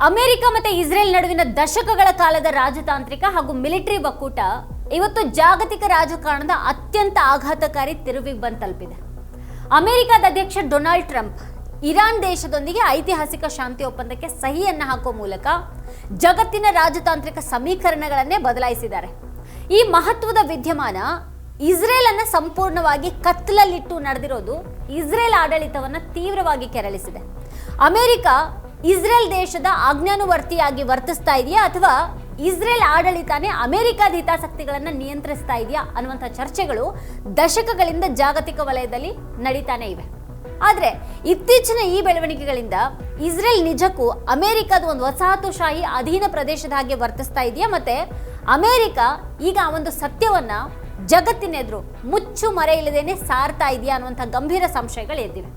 America ಮತ್ತು Israel ನಡುವಿನ ದಶಕಗಳ ಕಾಲದ ರಾಜತಾಂತ್ರಿಕ ಹಾಗೂ ಮಿಲಿಟರಿ ಒಕ್ಕೂಟ ಇವತ್ತು ಜಾಗತಿಕ ರಾಜಕಾರಣದ ಅತ್ಯಂತ ಆಘಾತಕಾರಿ ತಿರುವಿಗೆ ಬಂದು ತಲುಪಿದೆ. ಅಮೆರಿಕದ ಅಧ್ಯಕ್ಷ ಡೊನಾಲ್ಡ್ ಟ್ರಂಪ್ ಇರಾನ್ ದೇಶದೊಂದಿಗೆ ಐತಿಹಾಸಿಕ ಶಾಂತಿ ಒಪ್ಪಂದಕ್ಕೆ ಸಹಿಯನ್ನು ಹಾಕುವ ಮೂಲಕ ಜಗತ್ತಿನ ರಾಜತಾಂತ್ರಿಕ ಸಮೀಕರಣಗಳನ್ನೇ ಬದಲಾಯಿಸಿದ್ದಾರೆ. ಈ ಮಹತ್ವದ ವಿದ್ಯಮಾನ ಇಸ್ರೇಲ್ ಅನ್ನು ಸಂಪೂರ್ಣವಾಗಿ ಕತ್ತಲಲ್ಲಿಟ್ಟು ನಡೆದಿರೋದು ಇಸ್ರೇಲ್ ಆಡಳಿತವನ್ನು ತೀವ್ರವಾಗಿ ಕೆರಳಿಸಿದೆ. ಅಮೆರಿಕ ಇಸ್ರೇಲ್ ದೇಶದ ಆಜ್ಞಾನುವರ್ತಿಯಾಗಿ ವರ್ತಿಸ್ತಾ ಇದೆಯಾ ಅಥವಾ ಇಸ್ರೇಲ್ ಆಡಳಿತನೇ ಅಮೆರಿಕದ ಹಿತಾಸಕ್ತಿಗಳನ್ನು ನಿಯಂತ್ರಿಸ್ತಾ ಇದೆಯಾ ಅನ್ನುವಂಥ ಚರ್ಚೆಗಳು ದಶಕಗಳಿಂದ ಜಾಗತಿಕ ವಲಯದಲ್ಲಿ ನಡೀತಾನೆ ಇವೆ. ಆದರೆ ಇತ್ತೀಚಿನ ಈ ಬೆಳವಣಿಗೆಗಳಿಂದ ಇಸ್ರೇಲ್ ನಿಜಕ್ಕೂ ಅಮೆರಿಕದ ಒಂದು ವಸಾಹತುಶಾಹಿ ಅಧೀನ ಪ್ರದೇಶದ ಹಾಗೆ ವರ್ತಿಸ್ತಾ ಇದೆಯಾ, ಮತ್ತೆ ಅಮೆರಿಕ ಈಗ ಆ ಒಂದು ಸತ್ಯವನ್ನ ಜಗತ್ತಿನೆದುರು ಮುಚ್ಚು ಮರೆ ಇಲ್ಲದೇನೆ ಸಾರ್ತಾ ಇದೆಯಾ ಅನ್ನುವಂಥ ಗಂಭೀರ ಸಂಶಯಗಳು ಎದ್ದಿವೆ.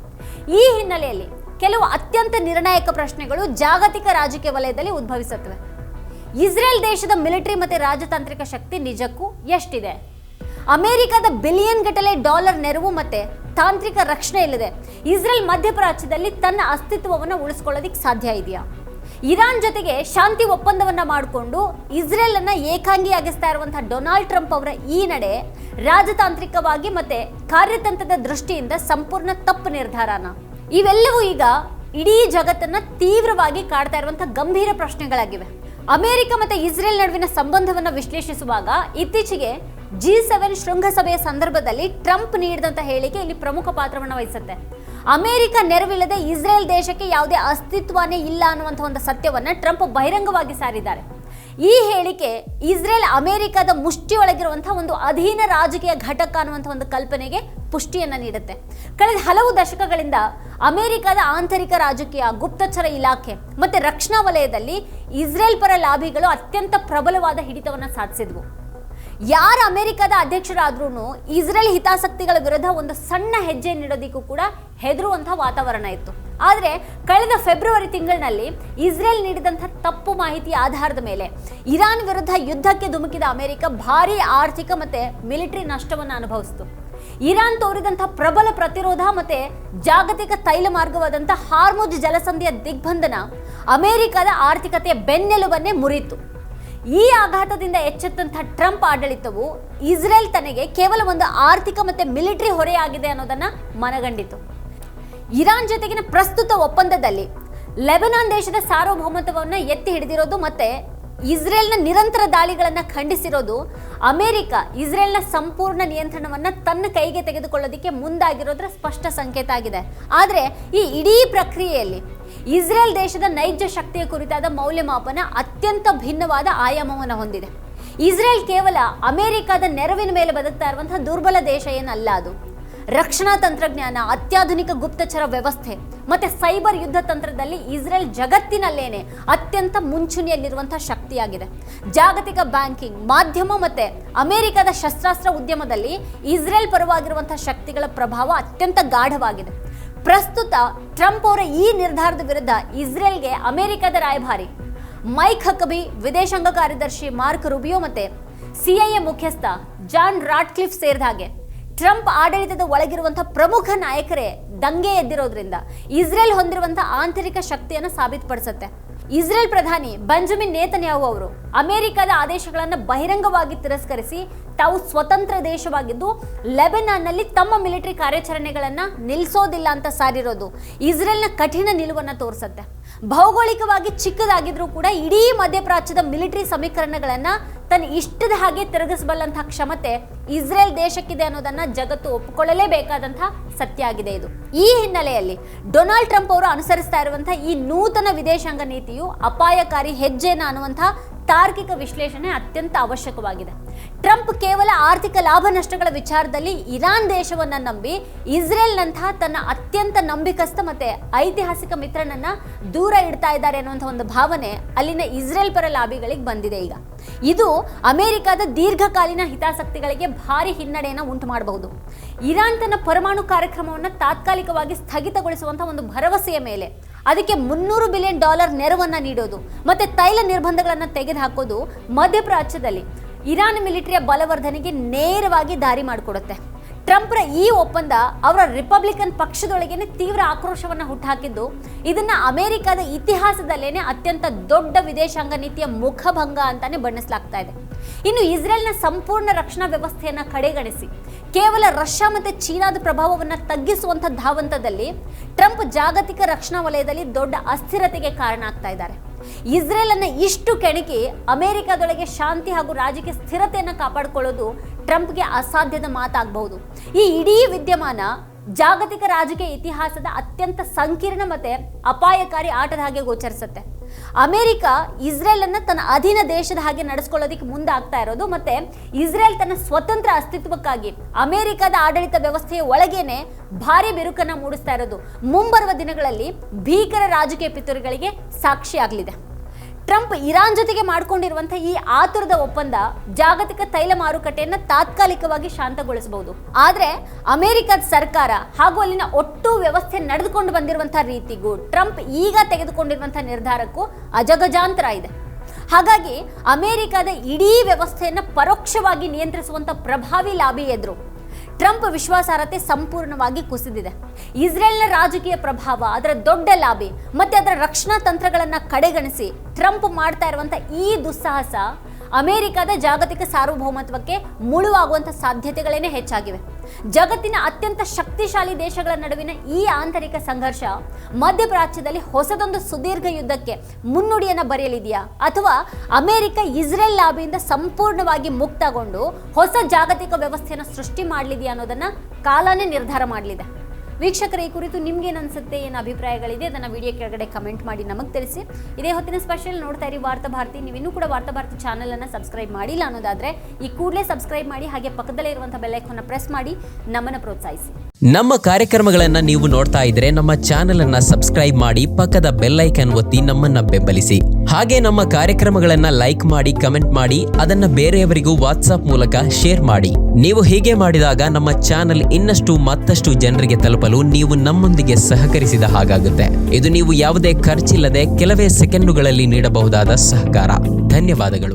ಈ ಹಿನ್ನೆಲೆಯಲ್ಲಿ ಕೆಲವು ಅತ್ಯಂತ ನಿರ್ಣಾಯಕ ಪ್ರಶ್ನೆಗಳು ಜಾಗತಿಕ ರಾಜಕೀಯ ವಲಯದಲ್ಲಿ ಉದ್ಭವಿಸುತ್ತವೆ. ಇಸ್ರೇಲ್ ದೇಶದ ಮಿಲಿಟರಿ ಮತ್ತು ರಾಜತಾಂತ್ರಿಕ ಶಕ್ತಿ ನಿಜಕ್ಕೂ ಎಷ್ಟಿದೆ? ಅಮೆರಿಕದ ಬಿಲಿಯನ್ ಗಟ್ಟಲೆ ಡಾಲರ್ ನೆರವು ಮತ್ತೆ ತಾಂತ್ರಿಕ ರಕ್ಷಣೆ ಇಲ್ಲದೆ ಇಸ್ರೇಲ್ ಮಧ್ಯಪ್ರಾಚ್ಯದಲ್ಲಿ ತನ್ನ ಅಸ್ತಿತ್ವವನ್ನು ಉಳಿಸ್ಕೊಳ್ಳೋದಿಕ್ಕೆ ಸಾಧ್ಯ ಇದೆಯಾ? ಇರಾನ್ ಜೊತೆಗೆ ಶಾಂತಿ ಒಪ್ಪಂದವನ್ನ ಮಾಡಿಕೊಂಡು ಇಸ್ರೇಲ್ ಅನ್ನ ಏಕಾಂಗಿಯಾಗಿಸ್ತಾ ಇರುವಂತಹ ಡೊನಾಲ್ಡ್ ಟ್ರಂಪ್ ಅವರ ಈ ನಡೆ ರಾಜತಾಂತ್ರಿಕವಾಗಿ ಮತ್ತೆ ಕಾರ್ಯತಂತ್ರದ ದೃಷ್ಟಿಯಿಂದ ಸಂಪೂರ್ಣ ತಪ್ಪು ನಿರ್ಧಾರನ? ಇವೆಲ್ಲವೂ ಈಗ ಇಡೀ ಜಗತ್ತನ್ನ ತೀವ್ರವಾಗಿ ಕಾಡ್ತಾ ಇರುವಂತಹ ಗಂಭೀರ ಪ್ರಶ್ನೆಗಳಾಗಿವೆ. ಅಮೆರಿಕ ಮತ್ತು ಇಸ್ರೇಲ್ ನಡುವಿನ ಸಂಬಂಧವನ್ನು ವಿಶ್ಲೇಷಿಸುವಾಗ ಇತ್ತೀಚೆಗೆ G7 ಶೃಂಗಸಭೆಯ ಸಂದರ್ಭದಲ್ಲಿ ಟ್ರಂಪ್ ನೀಡಿದಂಥ ಹೇಳಿಕೆ ಇಲ್ಲಿ ಪ್ರಮುಖ ಪಾತ್ರವನ್ನು ವಹಿಸುತ್ತೆ. ಅಮೆರಿಕ ನೆರವಿಲ್ಲದೆ ಇಸ್ರೇಲ್ ದೇಶಕ್ಕೆ ಯಾವುದೇ ಅಸ್ತಿತ್ವನೇ ಇಲ್ಲ ಅನ್ನುವಂಥ ಒಂದು ಸತ್ಯವನ್ನು ಟ್ರಂಪ್ ಬಹಿರಂಗವಾಗಿ ಸಾರಿದ್ದಾರೆ. ಈ ಹೇಳಿಕೆ ಇಸ್ರೇಲ್ ಅಮೆರಿಕದ ಮುಷ್ಟಿಯೊಳಗಿರುವಂತಹ ಒಂದು ಅಧೀನ ರಾಜಕೀಯ ಘಟಕ ಅನ್ನುವಂಥ ಒಂದು ಕಲ್ಪನೆಗೆ ಪುಷ್ಟಿಯನ್ನು ನೀಡುತ್ತೆ. ಕಳೆದ ಹಲವು ದಶಕಗಳಿಂದ ಅಮೆರಿಕದ ಆಂತರಿಕ ರಾಜಕೀಯ, ಗುಪ್ತಚರ ಇಲಾಖೆ ಮತ್ತೆ ರಕ್ಷಣಾ ವಲಯದಲ್ಲಿ ಇಸ್ರೇಲ್ ಪರ ಲಾಬಿಗಳು ಅತ್ಯಂತ ಪ್ರಬಲವಾದ ಹಿಡಿತವನ್ನು ಸಾಧಿಸಿದ್ವು. ಯಾರ ಅಮೆರಿಕದ ಅಧ್ಯಕ್ಷರಾದ್ರೂ ಇಸ್ರೇಲ್ ಹಿತಾಸಕ್ತಿಗಳ ವಿರುದ್ಧ ಒಂದು ಸಣ್ಣ ಹೆಜ್ಜೆ ನೀಡೋದಕ್ಕೂ ಕೂಡ ಹೆದರುವಂತಹ ವಾತಾವರಣ ಇತ್ತು. ಆದರೆ ಕಳೆದ ಫೆಬ್ರವರಿ ತಿಂಗಳಿನಲ್ಲಿ ಇಸ್ರೇಲ್ ನೀಡಿದಂಥ ತಪ್ಪು ಮಾಹಿತಿಯ ಆಧಾರದ ಮೇಲೆ ಇರಾನ್ ವಿರುದ್ಧ ಯುದ್ಧಕ್ಕೆ ಧುಮುಕಿದ ಅಮೆರಿಕ ಭಾರೀ ಆರ್ಥಿಕ ಮತ್ತೆ ಮಿಲಿಟರಿ ನಷ್ಟವನ್ನು ಅನುಭವಿಸಿತು. ಇರಾನ್ ತೋರಿದಂಥ ಪ್ರಬಲ ಪ್ರತಿರೋಧ ಮತ್ತೆ ಜಾಗತಿಕ ತೈಲ ಮಾರ್ಗವಾದಂಥ ಹಾರ್ಮುಜ್ ಜಲಸಂಧಿಯ ದಿಗ್ಬಂಧನ ಅಮೆರಿಕದ ಆರ್ಥಿಕತೆಯ ಬೆನ್ನೆಲುಬನ್ನೇ ಮುರಿಯಿತು. ಈ ಆಘಾತದಿಂದ ಎಚ್ಚೆತ್ತಂತಹ ಟ್ರಂಪ್ ಆಡಳಿತವು ಇಸ್ರೇಲ್ ತನಗೆ ಕೇವಲ ಒಂದು ಆರ್ಥಿಕ ಮತ್ತೆ ಮಿಲಿಟರಿ ಹೊರೆಯಾಗಿದೆ ಅನ್ನೋದನ್ನ ಮನಗಂಡಿತು. ಇರಾನ್ ಜೊತೆಗಿನ ಪ್ರಸ್ತುತ ಒಪ್ಪಂದದಲ್ಲಿ ಲೆಬನಾನ್ ದೇಶದ ಸಾರ್ವಭೌಮತ್ವವನ್ನು ಎತ್ತಿ ಹಿಡಿದಿರೋದು ಮತ್ತೆ ಇಸ್ರೇಲ್ನ ನಿರಂತರ ದಾಳಿಗಳನ್ನು ಖಂಡಿಸಿರೋದು ಅಮೆರಿಕ ಇಸ್ರೇಲ್ನ ಸಂಪೂರ್ಣ ನಿಯಂತ್ರಣವನ್ನು ತನ್ನ ಕೈಗೆ ತೆಗೆದುಕೊಳ್ಳೋದಕ್ಕೆ ಮುಂದಾಗಿರೋದ್ರ ಸ್ಪಷ್ಟ ಸಂಕೇತ ಆಗಿದೆ. ಆದರೆ ಈ ಇಡೀ ಪ್ರಕ್ರಿಯೆಯಲ್ಲಿ ಇಸ್ರೇಲ್ ದೇಶದ ನೈಜ ಶಕ್ತಿಯ ಕುರಿತಾದ ಮೌಲ್ಯಮಾಪನ ಅತ್ಯಂತ ಭಿನ್ನವಾದ ಆಯಾಮವನ್ನು ಹೊಂದಿದೆ. ಇಸ್ರೇಲ್ ಕೇವಲ ಅಮೆರಿಕದ ನೆರವಿನ ಮೇಲೆ ಬದುಕ್ತಾ ಇರುವಂತಹ ದುರ್ಬಲ ದೇಶ ಏನಲ್ಲ. ಅದು ರಕ್ಷಣಾ ತಂತ್ರಜ್ಞಾನ, ಅತ್ಯಾಧುನಿಕ ಗುಪ್ತಚರ ವ್ಯವಸ್ಥೆ ಮತ್ತೆ ಸೈಬರ್ ಯುದ್ಧ ತಂತ್ರದಲ್ಲಿ ಇಸ್ರೇಲ್ ಜಗತ್ತಿನಲ್ಲೇನೆ ಅತ್ಯಂತ ಮುಂಚೂಣಿಯಲ್ಲಿರುವಂತಹ ಶಕ್ತಿಯಾಗಿದೆ. ಜಾಗತಿಕ ಬ್ಯಾಂಕಿಂಗ್, ಮಾಧ್ಯಮ ಮತ್ತೆ ಅಮೆರಿಕದ ಶಸ್ತ್ರಾಸ್ತ್ರ ಉದ್ಯಮದಲ್ಲಿ ಇಸ್ರೇಲ್ ಪರವಾಗಿರುವಂತಹ ಶಕ್ತಿಗಳ ಪ್ರಭಾವ ಅತ್ಯಂತ ಗಾಢವಾಗಿದೆ. ಪ್ರಸ್ತುತ ಟ್ರಂಪ್ ಅವರ ಈ ನಿರ್ಧಾರದ ವಿರುದ್ಧ ಇಸ್ರೇಲ್ಗೆ ಅಮೆರಿಕದ ರಾಯಭಾರಿ ಮೈಕ್ ಹಕಬಿ, ವಿದೇಶಾಂಗ ಕಾರ್ಯದರ್ಶಿ ಮಾರ್ಕ್ ರುಬಿಯೋ ಮತ್ತೆ CIA ಮುಖ್ಯಸ್ಥ ಜಾನ್ ರಾಟ್ಕ್ಲಿಫ್ ಸೇರಿದ ಹಾಗೆ ಟ್ರಂಪ್ ಆಡಳಿತದ ಒಳಗಿರುವಂತಹ ಪ್ರಮುಖ ನಾಯಕರೇ ದಂಗೆ ಎದ್ದಿರೋದ್ರಿಂದ ಇಸ್ರೇಲ್ ಹೊಂದಿರುವಂತಹ ಆಂತರಿಕ ಶಕ್ತಿಯನ್ನು ಸಾಬೀತುಪಡಿಸುತ್ತೆ. ಇಸ್ರೇಲ್ ಪ್ರಧಾನಿ ಬೆಂಜಮಿನ್ ನೇತನ್ಯಾಹು ಅವರು ಅಮೆರಿಕದ ಆದೇಶಗಳನ್ನು ಬಹಿರಂಗವಾಗಿ ತಿರಸ್ಕರಿಸಿ ತಾವು ಸ್ವತಂತ್ರ ದೇಶವಾಗಿದ್ದು ಲೆಬನಾನ್ನಲ್ಲಿ ತಮ್ಮ ಮಿಲಿಟರಿ ಕಾರ್ಯಾಚರಣೆಗಳನ್ನು ನಿಲ್ಲಿಸೋದಿಲ್ಲ ಅಂತ ಸಾರಿರೋದು ಇಸ್ರೇಲ್ನ ಕಠಿಣ ನಿಲುವನ್ನು ತೋರಿಸುತ್ತೆ. ಭೌಗೋಳಿಕವಾಗಿ ಚಿಕ್ಕದಾಗಿದ್ರೂ ಕೂಡ ಇಡೀ ಮಧ್ಯಪ್ರಾಚ್ಯದ ಮಿಲಿಟರಿ ಸಮೀಕರಣಗಳನ್ನು ತನ್ನ ಇಷ್ಟದ ಹಾಗೆ ತಿರುಗಿಸಬಲ್ಲಂತಹ ಕ್ಷಮತೆ ಇಸ್ರೇಲ್ ದೇಶಕ್ಕಿದೆ ಅನ್ನೋದನ್ನ ಜಗತ್ತು ಒಪ್ಪಿಕೊಳ್ಳಲೇಬೇಕಾದಂತಹ ಸತ್ಯ ಆಗಿದೆ ಇದು. ಈ ಹಿನ್ನೆಲೆಯಲ್ಲಿ ಡೊನಾಲ್ಡ್ ಟ್ರಂಪ್ ಅವರು ಅನುಸರಿಸ್ತಾ ಇರುವಂತಹ ಈ ನೂತನ ವಿದೇಶಾಂಗ ನೀತಿಯು ಅಪಾಯಕಾರಿ ಹೆಜ್ಜೆನ ಅನ್ನುವಂತಹ ತಾರ್ಕಿಕ ವಿಶ್ಲೇಷಣೆ ಅತ್ಯಂತ ಅವಶ್ಯಕವಾಗಿದೆ. ಟ್ರಂಪ್ ಕೇವಲ ಆರ್ಥಿಕ ಲಾಭ ನಷ್ಟಗಳ ವಿಚಾರದಲ್ಲಿ ಇರಾನ್ ದೇಶವನ್ನ ನಂಬಿ ಇಸ್ರೇಲ್ನಂತಹ ತನ್ನ ಅತ್ಯಂತ ನಂಬಿಕಸ್ಥ ಮತ್ತೆ ಐತಿಹಾಸಿಕ ಮಿತ್ರನನ್ನ ದೂರ ಇಡ್ತಾ ಇದ್ದಾರೆ ಅನ್ನುವಂಥ ಒಂದು ಭಾವನೆ ಅಲ್ಲಿನ ಇಸ್ರೇಲ್ ಪರ ಲಾಬಿಗಳಿಗೆ ಬಂದಿದೆ. ಈಗ ಇದು ಅಮೆರಿಕದ ದೀರ್ಘಕಾಲೀನ ಹಿತಾಸಕ್ತಿಗಳಿಗೆ ಭಾರಿ ಹಿನ್ನಡೆಯನ್ನು ಉಂಟು ಮಾಡಬಹುದು. ಇರಾನ್ ತನ್ನ ಪರಮಾಣು ಕಾರ್ಯಕ್ರಮವನ್ನು ತಾತ್ಕಾಲಿಕವಾಗಿ ಸ್ಥಗಿತಗೊಳಿಸುವಂತಹ ಒಂದು ಭರವಸೆಯ ಮೇಲೆ ಅದಕ್ಕೆ $300 ಬಿಲಿಯನ್ ನೆರವನ್ನು ನೀಡೋದು ಮತ್ತೆ ತೈಲ ನಿರ್ಬಂಧಗಳನ್ನು ತೆಗೆದುಹಾಕೋದು ಮಧ್ಯಪ್ರಾಚ್ಯದಲ್ಲಿ ಇರಾನ್ ಮಿಲಿಟರಿಯ ಬಲವರ್ಧನೆಗೆ ನೇರವಾಗಿ ದಾರಿ ಮಾಡಿಕೊಡುತ್ತೆ. ಟ್ರಂಪ್ರ ಈ ಒಪ್ಪಂದ ಅವರ ರಿಪಬ್ಲಿಕನ್ ಪಕ್ಷದೊಳಗೇನೆ ತೀವ್ರ ಆಕ್ರೋಶವನ್ನು ಹುಟ್ಟುಹಾಕಿದ್ದು ಇದನ್ನ ಅಮೆರಿಕದ ಇತಿಹಾಸದಲ್ಲೇನೆ ಅತ್ಯಂತ ದೊಡ್ಡ ವಿದೇಶಾಂಗ ನೀತಿಯ ಮುಖಭಂಗ ಅಂತಾನೆ ಬಣ್ಣಿಸಲಾಗ್ತಾ ಇದೆ. ಇನ್ನು ಇಸ್ರೇಲ್ನ ಸಂಪೂರ್ಣ ರಕ್ಷಣಾ ವ್ಯವಸ್ಥೆಯನ್ನ ಕಡೆಗಣಿಸಿ ಕೇವಲ ರಷ್ಯಾ ಮತ್ತು ಚೀನಾದ ಪ್ರಭಾವವನ್ನು ತಗ್ಗಿಸುವಂಥ ಧಾವಂತದಲ್ಲಿ ಟ್ರಂಪ್ ಜಾಗತಿಕ ರಕ್ಷಣಾ ವಲಯದಲ್ಲಿ ದೊಡ್ಡ ಅಸ್ಥಿರತೆಗೆ ಕಾರಣ ಆಗ್ತಾ ಇದ್ದಾರೆ. ಇಸ್ರೇಲ್ ಅನ್ನ ಇಷ್ಟು ಕೆಣಕಿ ಅಮೆರಿಕದೊಳಗೆ ಶಾಂತಿ ಹಾಗೂ ರಾಜಕೀಯ ಸ್ಥಿರತೆಯನ್ನು ಕಾಪಾಡಿಕೊಳ್ಳೋದು ಟ್ರಂಪ್ಗೆ ಅಸಾಧ್ಯದ ಮಾತಾಗಬಹುದು. ಈ ಇಡೀ ವಿದ್ಯಮಾನ ಜಾಗತಿಕ ರಾಜಕೀಯ ಇತಿಹಾಸದ ಅತ್ಯಂತ ಸಂಕೀರ್ಣ ಮತ್ತೆ ಅಪಾಯಕಾರಿ ಆಟದ ಹಾಗೆ ಗೋಚರಿಸುತ್ತೆ. ಅಮೆರಿಕ ಇಸ್ರೇಲ್ ಅನ್ನ ತನ್ನ ಅಧೀನ ದೇಶದ ಹಾಗೆ ನಡೆಸ್ಕೊಳ್ಳೋದಕ್ಕೆ ಮುಂದಾಗ್ತಾ ಇರೋದು ಮತ್ತೆ ಇಸ್ರೇಲ್ ತನ್ನ ಸ್ವತಂತ್ರ ಅಸ್ತಿತ್ವಕ್ಕಾಗಿ ಅಮೆರಿಕದ ಆಡಳಿತ ವ್ಯವಸ್ಥೆಯ ಒಳಗೇನೆ ಭಾರಿ ಬಿರುಕನ್ನ ಮೂಡಿಸ್ತಾ ಇರೋದು ಮುಂಬರುವ ದಿನಗಳಲ್ಲಿ ಭೀಕರ ರಾಜಕೀಯ ಪಿತೂರಿಗಳಿಗೆ ಸಾಕ್ಷಿಯಾಗಲಿದೆ. ಟ್ರಂಪ್ ಇರಾನ್ ಜೊತೆಗೆ ಮಾಡಿಕೊಂಡಿರುವಂತಹ ಈ ಆತುರದ ಒಪ್ಪಂದ ಜಾಗತಿಕ ತೈಲ ಮಾರುಕಟ್ಟೆಯನ್ನು ತಾತ್ಕಾಲಿಕವಾಗಿ ಶಾಂತಗೊಳಿಸಬಹುದು. ಆದರೆ ಅಮೆರಿಕದ ಸರ್ಕಾರ ಹಾಗೂ ಅಲ್ಲಿನ ಒಟ್ಟು ವ್ಯವಸ್ಥೆ ನಡೆದುಕೊಂಡು ಬಂದಿರುವಂತಹ ರೀತಿಗೂ ಟ್ರಂಪ್ ಈಗ ತೆಗೆದುಕೊಂಡಿರುವಂತಹ ನಿರ್ಧಾರಕ್ಕೂ ಅಜಗಜಾಂತರ ಇದೆ. ಹಾಗಾಗಿ ಅಮೆರಿಕದ ಇಡೀ ವ್ಯವಸ್ಥೆಯನ್ನು ಪರೋಕ್ಷವಾಗಿ ನಿಯಂತ್ರಿಸುವಂತ ಪ್ರಭಾವಿ ಲಾಬಿ ಎದುರು ಟ್ರಂಪ್ ವಿಶ್ವಾಸಾರ್ಹತೆ ಸಂಪೂರ್ಣವಾಗಿ ಕುಸಿದಿದೆ. ಇಸ್ರೇಲ್ನ ರಾಜಕೀಯ ಪ್ರಭಾವ, ಅದರ ದೊಡ್ಡ ಲಾಬಿ ಮತ್ತೆ ಅದರ ರಕ್ಷಣಾ ತಂತ್ರಗಳನ್ನ ಕಡೆಗಣಿಸಿ ಟ್ರಂಪ್ ಮಾಡ್ತಾ ಇರುವಂತಹ ಈ ದುಸ್ಸಾಹಸ ಅಮೆರಿಕದ ಜಾಗತಿಕ ಸಾರ್ವಭೌಮತ್ವಕ್ಕೆ ಮುಳುವಾಗುವಂಥ ಸಾಧ್ಯತೆಗಳೇನೆ ಹೆಚ್ಚಾಗಿವೆ. ಜಗತ್ತಿನ ಅತ್ಯಂತ ಶಕ್ತಿಶಾಲಿ ದೇಶಗಳ ನಡುವಿನ ಈ ಆಂತರಿಕ ಸಂಘರ್ಷ ಮಧ್ಯಪ್ರಾಚ್ಯದಲ್ಲಿ ಹೊಸದೊಂದು ಸುದೀರ್ಘ ಯುದ್ಧಕ್ಕೆ ಮುನ್ನುಡಿಯನ್ನು ಬರೆಯಲಿದೆಯಾ ಅಥವಾ ಅಮೆರಿಕ ಇಸ್ರೇಲ್ ಲಾಬಿಯಿಂದ ಸಂಪೂರ್ಣವಾಗಿ ಮುಕ್ತಗೊಂಡು ಹೊಸ ಜಾಗತಿಕ ವ್ಯವಸ್ಥೆಯನ್ನು ಸೃಷ್ಟಿ ಮಾಡಲಿದೆಯಾ ಅನ್ನೋದನ್ನ ಕಾಲನೇ ನಿರ್ಧಾರ ಮಾಡಲಿದೆ. ವೀಕ್ಷಕರೇ, ಈ ಕುರಿತು ನಿಮ್ಗೇನು ಅನ್ಸುತ್ತೆ, ಏನು ಅಭಿಪ್ರಾಯಗಳಿದೆ ಅದನ್ನು ವಿಡಿಯೋ ಕೆಳಗಡೆ ಕಮೆಂಟ್ ಮಾಡಿ ನಮಗೆ ತಿಳಿಸಿ. ಇದೇ ಹೊತ್ತಿನ ಸ್ಪೆಷಲ್ ನೋಡ್ತಾ ಇರಿ ವಾರ್ತಾ ಭಾರತಿ. ನೀವಿನ್ನೂ ಕೂಡ ವಾರ್ತಾ ಭಾರತಿ ಚಾನಲನ್ನು ಸಬ್ಸ್ಕ್ರೈಬ್ ಮಾಡಿಲ್ಲ ಅನ್ನೋದಾದರೆ ಈ ಕೂಡಲೇ ಸಬ್ಸ್ಕ್ರೈಬ್ ಮಾಡಿ, ಹಾಗೆ ಪಕ್ಕದಲ್ಲೇ ಇರುವಂಥ ಬೆಲ್ ಐಕಾನ್ನ ಪ್ರೆಸ್ ಮಾಡಿ ನಮ್ಮನ್ನು ಪ್ರೋತ್ಸಾಹಿಸಿ. ನಮ್ಮ ಕಾರ್ಯಕ್ರಮಗಳನ್ನು ನೀವು ನೋಡ್ತಾ ಇದ್ರೆ ನಮ್ಮ ಚಾನೆಲ್ ಅನ್ನ ಸಬ್ಸ್ಕ್ರೈಬ್ ಮಾಡಿ, ಪಕ್ಕದ ಬೆಲ್ ಐಕಾನ್ ಒತ್ತಿ ನಮ್ಮನ್ನ ಬೆಂಬಲಿಸಿ. ಹಾಗೆ ನಮ್ಮ ಕಾರ್ಯಕ್ರಮಗಳನ್ನ ಲೈಕ್ ಮಾಡಿ, ಕಮೆಂಟ್ ಮಾಡಿ, ಅದನ್ನ ಬೇರೆಯವರಿಗೂ ವಾಟ್ಸ್ಆಪ್ ಮೂಲಕ ಶೇರ್ ಮಾಡಿ. ನೀವು ಹೀಗೆ ಮಾಡಿದಾಗ ನಮ್ಮ ಚಾನೆಲ್ ಇನ್ನಷ್ಟು ಮತ್ತಷ್ಟು ಜನರಿಗೆ ತಲುಪಲು ನೀವು ನಮ್ಮೊಂದಿಗೆ ಸಹಕರಿಸಿದ ಹಾಗಾಗುತ್ತೆ. ಇದು ನೀವು ಯಾವುದೇ ಖರ್ಚಿಲ್ಲದೆ ಕೆಲವೇ ಸೆಕೆಂಡುಗಳಲ್ಲಿ ನೀಡಬಹುದಾದ ಸಹಕಾರ. ಧನ್ಯವಾದಗಳು.